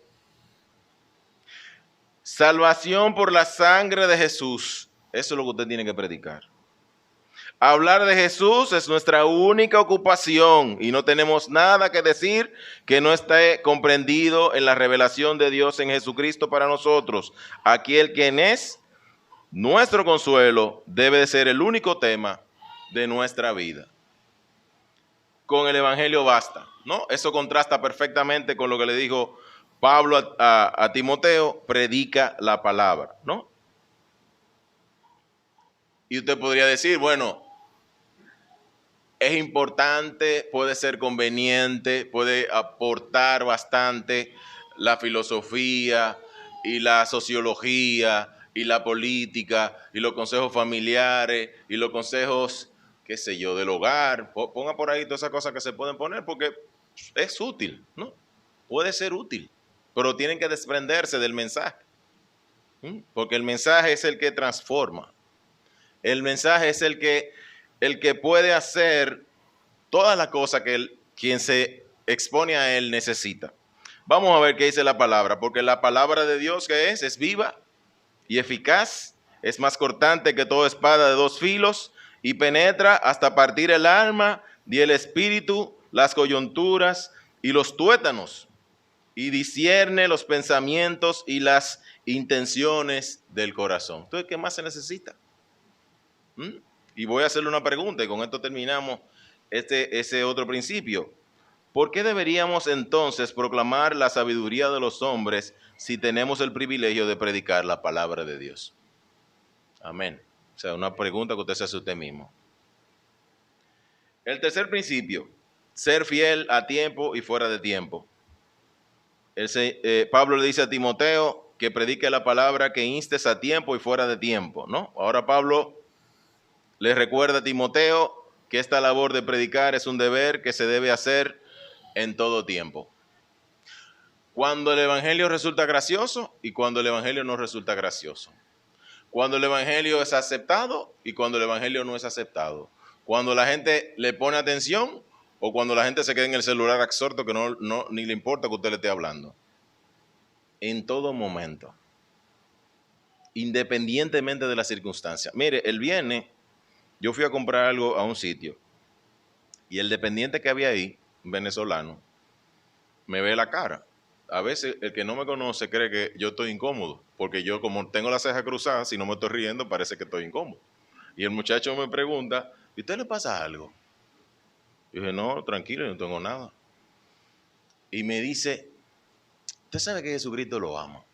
Salvación por la sangre de Jesús. Eso es lo que usted tiene que predicar. Hablar de Jesús es nuestra única ocupación y no tenemos nada que decir que no esté comprendido en la revelación de Dios en Jesucristo para nosotros. Aquel quien es nuestro consuelo debe de ser el único tema de nuestra vida. Con el Evangelio basta, ¿no? Eso contrasta perfectamente con lo que le dijo Pablo a Timoteo, predica la palabra, ¿no? Y usted podría decir, bueno, es importante, puede ser conveniente, puede aportar bastante la filosofía y la sociología y la política y los consejos familiares y los consejos, qué sé yo, del hogar. Ponga por ahí todas esas cosas que se pueden poner porque es útil, ¿no? Puede ser útil, pero tienen que desprenderse del mensaje, porque el mensaje es el que transforma. El mensaje es el que puede hacer todas las cosas que quien se expone a él necesita. Vamos a ver qué dice la palabra, porque la palabra de Dios que es viva y eficaz, es más cortante que toda espada de dos filos y penetra hasta partir el alma y el espíritu, las coyunturas y los tuétanos, y discierne los pensamientos y las intenciones del corazón. Entonces, ¿qué más se necesita? Y voy a hacerle una pregunta y con esto terminamos ese otro principio. ¿Por qué deberíamos entonces proclamar la sabiduría de los hombres si tenemos el privilegio de predicar la palabra de Dios? Amén. O sea, una pregunta que usted se hace usted mismo. El tercer principio, ser fiel a tiempo y fuera de tiempo. Pablo le dice a Timoteo que predique la palabra, que instes a tiempo y fuera de tiempo, ¿no? Ahora Pablo le recuerda a Timoteo que esta labor de predicar es un deber que se debe hacer en todo tiempo. Cuando el evangelio resulta gracioso y cuando el evangelio no resulta gracioso. Cuando el evangelio es aceptado y cuando el evangelio no es aceptado. Cuando la gente le pone atención o cuando la gente se queda en el celular absorto que ni le importa que usted le esté hablando. En todo momento. Independientemente de las circunstancias. Mire, el viernes yo fui a comprar algo a un sitio y el dependiente que había ahí, venezolano, me ve la cara. A veces el que no me conoce cree que yo estoy incómodo, porque yo como tengo la ceja cruzada, si no me estoy riendo parece que estoy incómodo. Y el muchacho me pregunta, ¿y a usted le pasa algo? Yo dije, no, tranquilo, no tengo nada. Y me dice, ¿usted sabe que Jesucristo lo ama?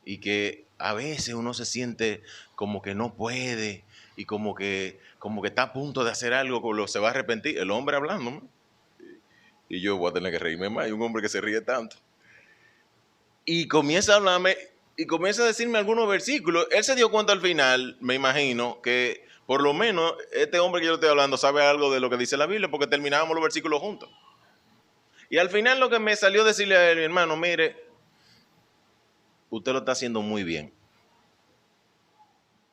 Y que a veces uno se siente como que no puede y como que está a punto de hacer algo, se va a arrepentir. El hombre hablándome. Y yo voy a tener que reírme más. Hay un hombre que se ríe tanto. Y comienza a hablarme y comienza a decirme algunos versículos. Él se dio cuenta al final, me imagino, que por lo menos este hombre que yo estoy hablando sabe algo de lo que dice la Biblia porque terminábamos los versículos juntos. Y al final lo que me salió decirle a él, mi hermano, mire, usted lo está haciendo muy bien.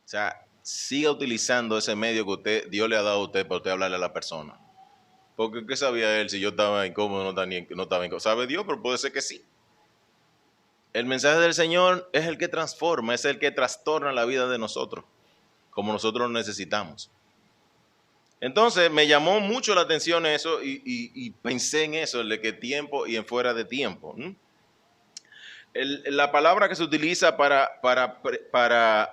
O sea, siga utilizando ese medio que Dios le ha dado a usted para usted hablarle a la persona. Porque ¿qué sabía él si yo estaba incómodo o no estaba incómodo? Sabe Dios, pero puede ser que sí. El mensaje del Señor es el que transforma, es el que trastorna la vida de nosotros, como nosotros lo necesitamos. Entonces me llamó mucho la atención eso y pensé en eso, el de que tiempo y en fuera de tiempo. La palabra que se utiliza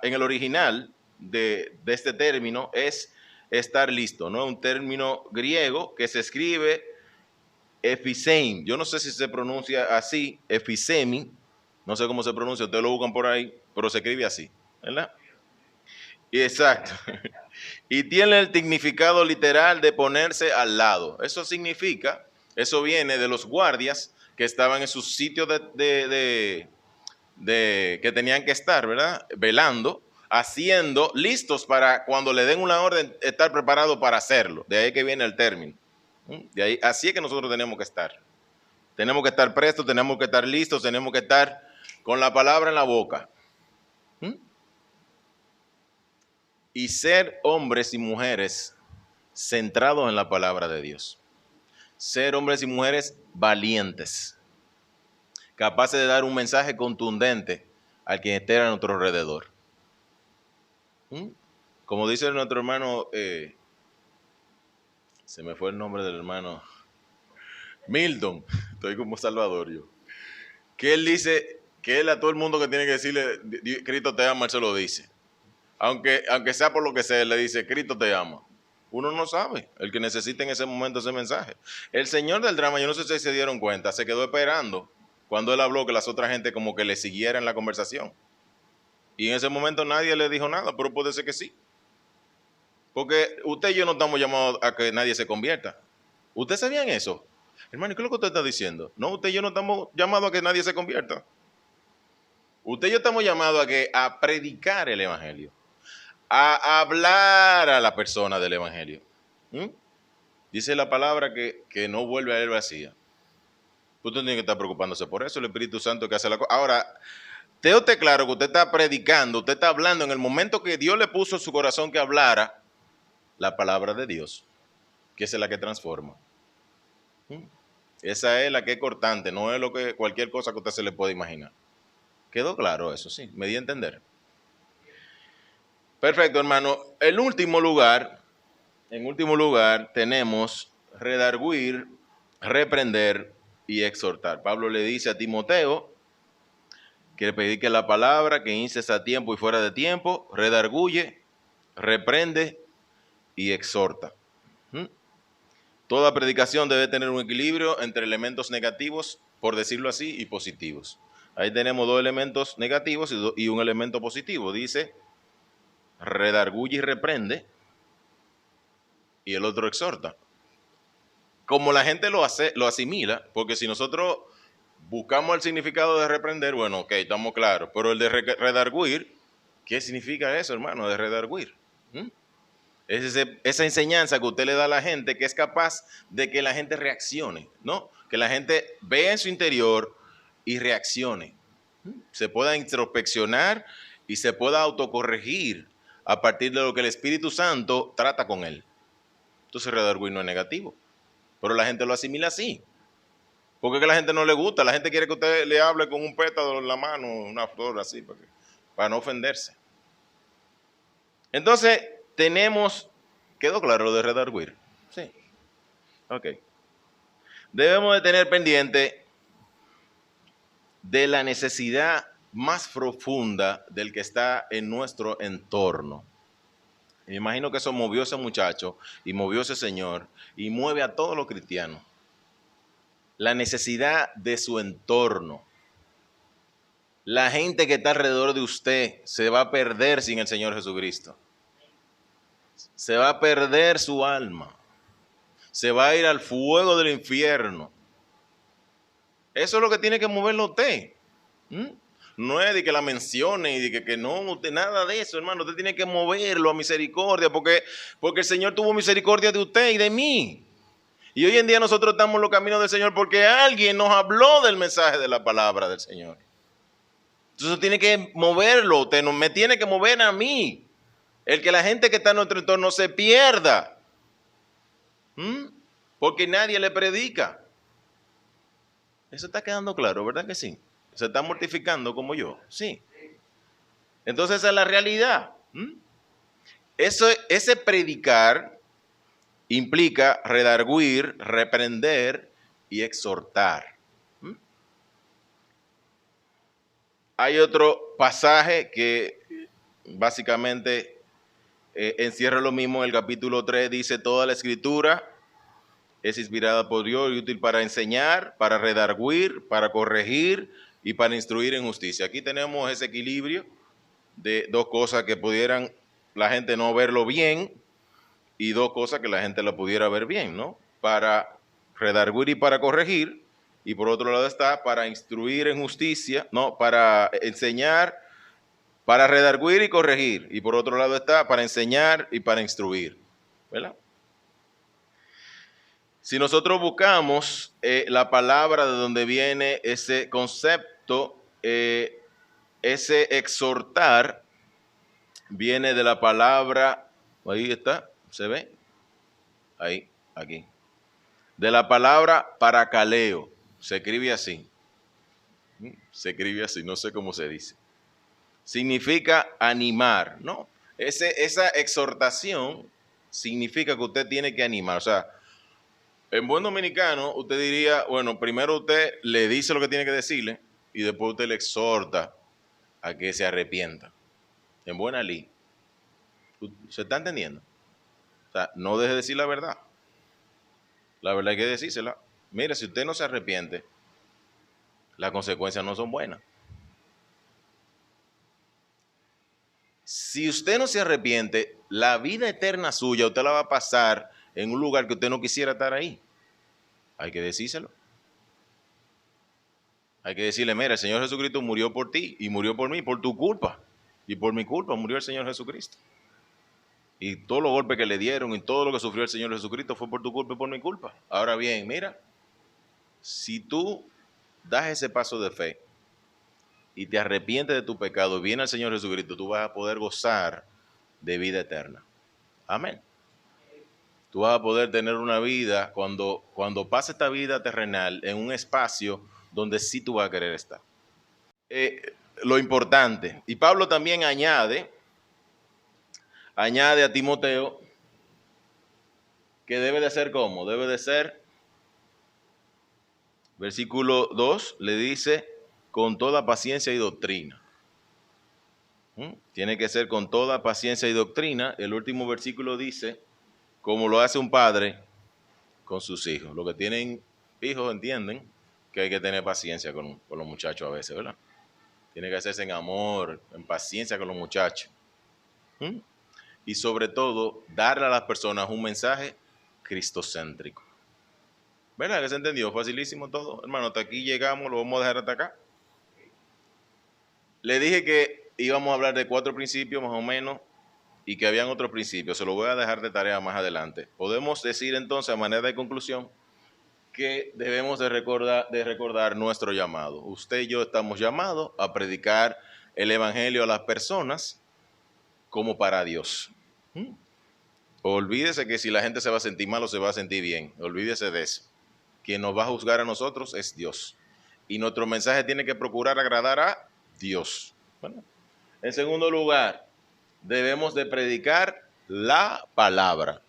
en el original de este término es estar listo, ¿no? Un término griego que se escribe efisein. Yo no sé si se pronuncia así, efisemi. No sé cómo se pronuncia, ustedes lo buscan por ahí, pero se escribe así, ¿verdad? Exacto. Y tiene el significado literal de ponerse al lado. Eso significa, eso viene de los guardias que estaban en sus sitios que tenían que estar, ¿verdad? Velando, haciendo, listos para cuando le den una orden, estar preparados para hacerlo. De ahí que viene el término. De ahí, así es que nosotros tenemos que estar. Tenemos que estar prestos, tenemos que estar listos, tenemos que estar con la palabra en la boca. Y ser hombres y mujeres centrados en la palabra de Dios. Ser hombres y mujeres valientes, capaces de dar un mensaje contundente al que esté a nuestro alrededor. Como dice nuestro hermano, se me fue el nombre del hermano, Milton, estoy como Salvador yo, que él dice que él a todo el mundo que tiene que decirle, Cristo te ama, él se lo dice. Aunque sea por lo que sea, él le dice, Cristo te ama. Uno no sabe, el que necesita en ese momento ese mensaje. El señor del drama, yo no sé si se dieron cuenta, se quedó esperando cuando él habló que las otras gente como que le siguieran la conversación. Y en ese momento nadie le dijo nada, pero puede ser que sí. Porque usted y yo no estamos llamados a que nadie se convierta. ¿Ustedes sabían eso? Hermano, ¿qué es lo que usted está diciendo? No, usted y yo no estamos llamados a que nadie se convierta. Usted y yo estamos llamados a predicar el evangelio, a hablar a la persona del evangelio. Dice la palabra que no vuelve a él vacía. Usted tiene que estar preocupándose por eso, el Espíritu Santo que hace la cosa. Ahora, usted claro que usted está predicando, usted está hablando en el momento que Dios le puso en su corazón que hablara la palabra de Dios, que es la que transforma. Esa es la que es cortante, no es cualquier cosa que usted se le pueda imaginar. ¿Quedó claro eso? Sí, me di a entender. Perfecto, hermano. En último lugar tenemos redarguir, reprender y exhortar. Pablo le dice a Timoteo que le predique la palabra, que inces a tiempo y fuera de tiempo, redarguye, reprende y exhorta. Toda predicación debe tener un equilibrio entre elementos negativos, por decirlo así, y positivos. Ahí tenemos dos elementos negativos y un elemento positivo. Dice, redarguye y reprende, y el otro exhorta. Como la gente lo asimila, porque si nosotros buscamos el significado de reprender, bueno, ok, estamos claros, pero el de redarguir, ¿qué significa eso, hermano, de redarguir? Es esa enseñanza que usted le da a la gente que es capaz de que la gente reaccione, ¿no? Que la gente vea en su interior y reaccione. Se pueda introspeccionar y se pueda autocorregir a partir de lo que el Espíritu Santo trata con él. Entonces, redarguir no es negativo, pero la gente lo asimila así. Porque es que a la gente no le gusta, la gente quiere que usted le hable con un pétalo en la mano, una flor así, para no ofenderse. Entonces, ¿quedó claro lo de redarguir? Sí. Ok. Debemos de tener pendiente de la necesidad más profunda del que está en nuestro entorno. Me imagino que eso movió a ese muchacho y movió a ese señor y mueve a todos los cristianos. La necesidad de su entorno. La gente que está alrededor de usted se va a perder sin el Señor Jesucristo. Se va a perder su alma. Se va a ir al fuego del infierno. Eso es lo que tiene que moverlo a usted. No es de que la mencione y de que no, usted nada de eso, hermano. Usted tiene que moverlo a misericordia porque el Señor tuvo misericordia de usted y de mí. Y hoy en día nosotros estamos en los caminos del Señor porque alguien nos habló del mensaje de la palabra del Señor. Entonces tiene que moverlo, usted me tiene que mover a mí. El que la gente que está en nuestro entorno se pierda. Porque nadie le predica. Eso está quedando claro, ¿verdad que sí? Se está mortificando como yo, sí. Entonces esa es la realidad. Ese predicar implica redarguir, reprender y exhortar. Hay otro pasaje que básicamente encierra lo mismo. En el capítulo 3 dice: toda la escritura es inspirada por Dios y útil para enseñar, para redarguir, para corregir y para instruir en justicia. Aquí tenemos ese equilibrio de dos cosas que pudieran la gente no verlo bien y dos cosas que la gente lo pudiera ver bien, ¿no? Para redarguir y para corregir, y por otro lado está para instruir en justicia, ¿no? Para enseñar, para redarguir y corregir, y por otro lado está para enseñar y para instruir, ¿verdad? Si nosotros buscamos la palabra de donde viene ese concepto, ese exhortar, viene de la palabra, ahí está, ¿se ve? Ahí, aquí. De la palabra paracaleo, se escribe así. Se escribe así, no sé cómo se dice. Significa animar, ¿no? Esa exhortación significa que usted tiene que animar, o sea, en buen dominicano, usted diría, bueno, primero usted le dice lo que tiene que decirle y después usted le exhorta a que se arrepienta. En buena ley. ¿Se está entendiendo? O sea, no deje de decir la verdad. La verdad hay que decírsela. Mire, si usted no se arrepiente, las consecuencias no son buenas. Si usted no se arrepiente, la vida eterna suya usted la va a pasar en un lugar que usted no quisiera estar ahí. Hay que decírselo. Hay que decirle, mira, el Señor Jesucristo murió por ti y murió por mí, por tu culpa. Y por mi culpa murió el Señor Jesucristo. Y todos los golpes que le dieron y todo lo que sufrió el Señor Jesucristo fue por tu culpa y por mi culpa. Ahora bien, mira, si tú das ese paso de fe y te arrepientes de tu pecado, viene el Señor Jesucristo, tú vas a poder gozar de vida eterna. Amén. Tú vas a poder tener una vida cuando pase esta vida terrenal en un espacio donde sí tú vas a querer estar. Lo importante. Y Pablo también añade a Timoteo que debe de ser ¿cómo? Debe de ser Versículo 2 le dice, con toda paciencia y doctrina. Tiene que ser con toda paciencia y doctrina. El último versículo dice, como lo hace un padre con sus hijos. Los que tienen hijos entienden que hay que tener paciencia con los muchachos a veces, ¿verdad? Tiene que hacerse en amor, en paciencia con los muchachos. Y sobre todo, darle a las personas un mensaje cristocéntrico. ¿Verdad que se entendió? Facilísimo todo. Hermano, hasta aquí llegamos, lo vamos a dejar hasta acá. Le dije que íbamos a hablar de 4 principios más o menos y que habían otros principios. Se lo voy a dejar de tarea más adelante. Podemos decir entonces, a manera de conclusión, que debemos de recordar nuestro llamado. Usted y yo estamos llamados a predicar el evangelio a las personas como para Dios. Olvídese que si la gente se va a sentir mal o se va a sentir bien. Olvídese de eso. Quien nos va a juzgar a nosotros es Dios. Y nuestro mensaje tiene que procurar agradar a Dios. Bueno, en segundo lugar, debemos de predicar la palabra.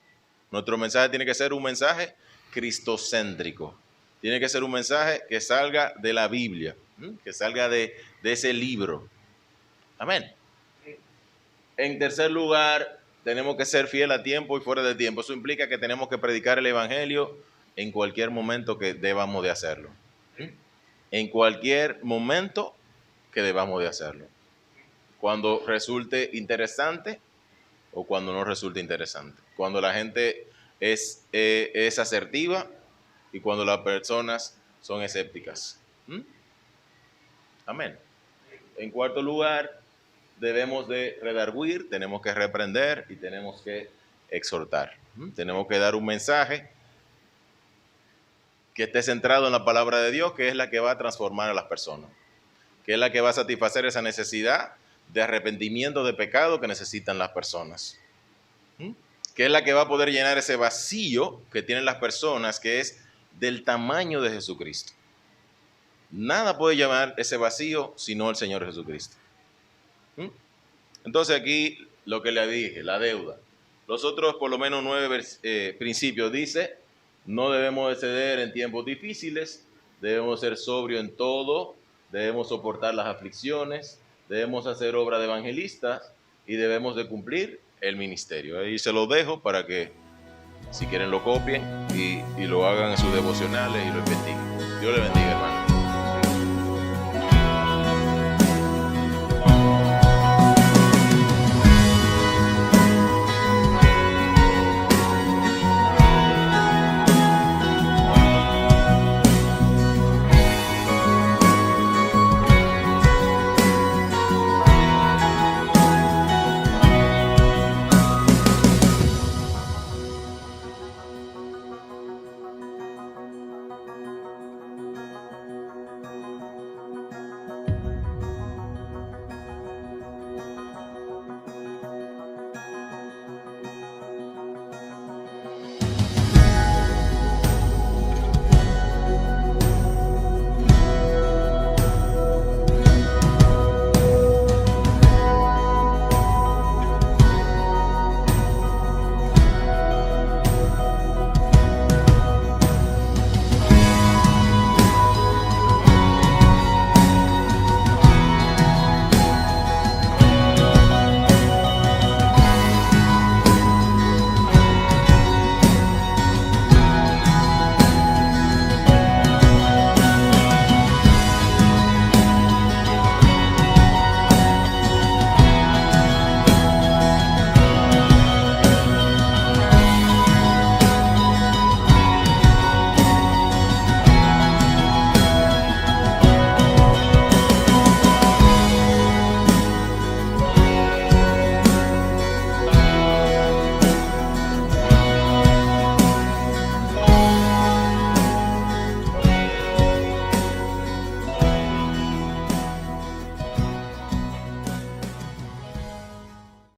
Nuestro mensaje tiene que ser un mensaje cristocéntrico. Tiene que ser un mensaje que salga de la Biblia, que salga de ese libro. Amén. En tercer lugar, tenemos que ser fiel a tiempo y fuera de tiempo. Eso implica que tenemos que predicar el evangelio en cualquier momento que debamos de hacerlo. En cualquier momento que debamos de hacerlo. Cuando resulte interesante o cuando no resulte interesante. Cuando la gente es asertiva y cuando las personas son escépticas. Amén. En cuarto lugar, debemos de redarguir, tenemos que reprender y tenemos que exhortar. Tenemos que dar un mensaje que esté centrado en la palabra de Dios, que es la que va a transformar a las personas, que es la que va a satisfacer esa necesidad de arrepentimiento de pecado que necesitan las personas, que es la que va a poder llenar ese vacío que tienen las personas, que es del tamaño de Jesucristo. Nada puede llenar ese vacío sino el Señor Jesucristo. Entonces aquí lo que le dije, la deuda. Los otros por lo menos 9 principios dice, no debemos de ceder en tiempos difíciles, debemos ser sobrios en todo, debemos soportar las aflicciones, debemos hacer obra de evangelistas y debemos de cumplir el ministerio. Ahí se lo dejo para que si quieren lo copien y lo hagan en sus devocionales y lo investiguen. Dios le bendiga.